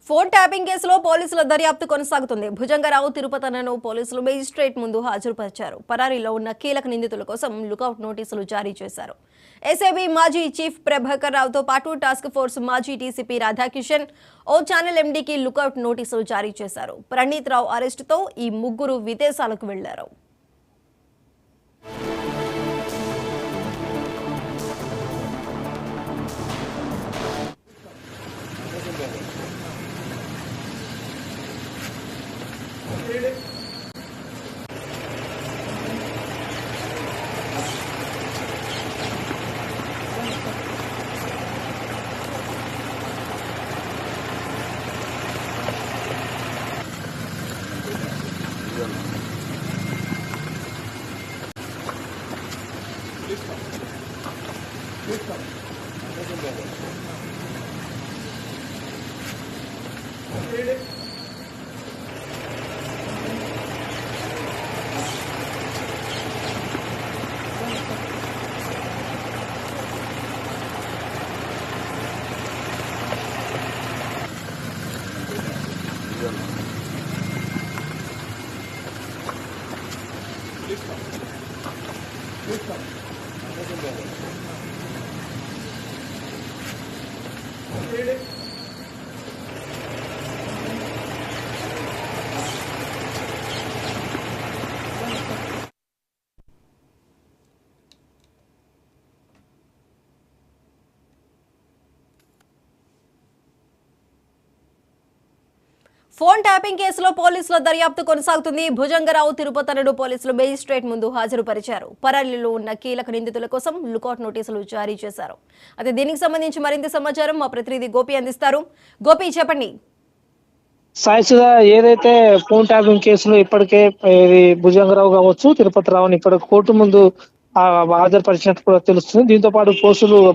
Phone tapping కేసులో పోలీసుల దర్యాప్తు కొనసాగుతుంది. భుజంగరావు తిరుపతనను పోలీసులు మేజిస్ట్రేట్ ముందు హాజరుపరిచారు. పరారీలో ఉన్న కీలక నిందితుల కోసం లుకౌట్ నోటీసులు జారీ చేశారు. ఎస్ఐబి మాజీ చీఫ్ ప్రభాకర్ రావుతో పాటు టాస్క్ ఫోర్స్ మాజీ డీసీపీ రాధాకిషన్, ఓ ఛానల్ ఎండీకి లుకౌట్ నోటీసులు జారీ చేశారు. ప్రణీత్ రావు అరెస్టుతో ఈ ముగ్గురు విదేశాలకు వెళ్లారు. ఫోన్ ట్యాపింగ్ కేసులో పోలీసుల దర్యాప్తు కొనసాగుతుంది. భుజంగరావు తిరుపతనను పోలీసులు మేజిస్ట్రేట్ ముందు హాజరుపరిచారు. పరారీలో ఉన్న కీలక నిందితుల కోసం లుకౌట్ నోటీసులు జారీ చేశారు. అయితే దీనికి సంబంధించి మరింత సమాచారం మా ప్రతినిధి గోపి అందిస్తారు. గోపి, చెప్పండి. సాయిసుగా ఏదైతే ఫోన్ ట్యాపింగ్ కేసులో ఇప్పటికే భుజంగరావు కావచ్చు, తిరుపతి రావుని ఇప్పటికి కోర్టు ముందు హాజరుపరిచినట్టు కూడా తెలుస్తుంది. దీంతో పాటు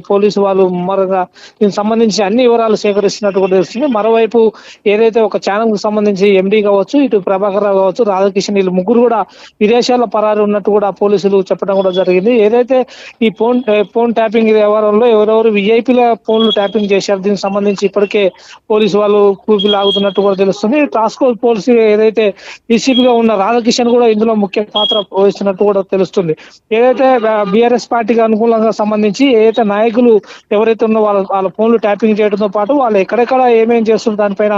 పోలీసు వాళ్ళు ముమ్మరంగా దీనికి సంబంధించి అన్ని వివరాలు సేకరిస్తున్నట్టు కూడా తెలుస్తుంది. మరోవైపు ఏదైతే ఒక ఛానల్ కు సంబంధించి ఎండీ కావచ్చు, ఇటు ప్రభాకర్ రావు కావచ్చు, రాధాకిషన్, వీళ్ళు ముగ్గురు కూడా విదేశాల్లో పరారు ఉన్నట్టు కూడా పోలీసులు చెప్పడం కూడా జరిగింది. ఏదైతే ఈ ఫోన్ ట్యాపింగ్ వ్యవహారంలో ఎవరెవరు విఐపీల ఫోన్లు ట్యాపింగ్ చేశారు, దీనికి సంబంధించి ఇప్పటికే పోలీసు వాళ్ళు కూపి లాగుతున్నట్టు కూడా తెలుస్తుంది. టాస్క్ ఫోర్స్ పోలీసు ఏదైతే డీసీపీగా ఉన్న రాధాకిషన్ కూడా ఇందులో ముఖ్య పాత్ర వహిస్తున్నట్టు కూడా తెలుస్తుంది. ఏదైతే బీఆర్ఎస్ పార్టీకి అనుకూలంగా సంబంధించి ఏదైతే నాయకులు ఎవరైతే ఉన్నో వాళ్ళ ఫోన్లు ట్యాపింగ్ చేయడంతో పాటు వాళ్ళు ఎక్కడెక్కడ ఏమేం చేస్తున్నారు దానిపైన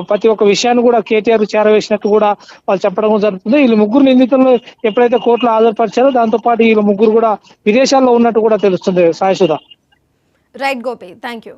ప్రతి ఒక్క విషయాన్ని కూడా కేటీఆర్ చేరవేసినట్టు కూడా వాళ్ళు చెప్పడం జరుగుతుంది. వీళ్ళు ముగ్గురు నిందితులను ఎప్పుడైతే కోర్టులో హాజరుపరిచారో దాంతో పాటు వీళ్ళు ముగ్గురు కూడా విదేశాల్లో ఉన్నట్టు కూడా తెలుస్తుంది. Saisudha. Right Gopi, thank you.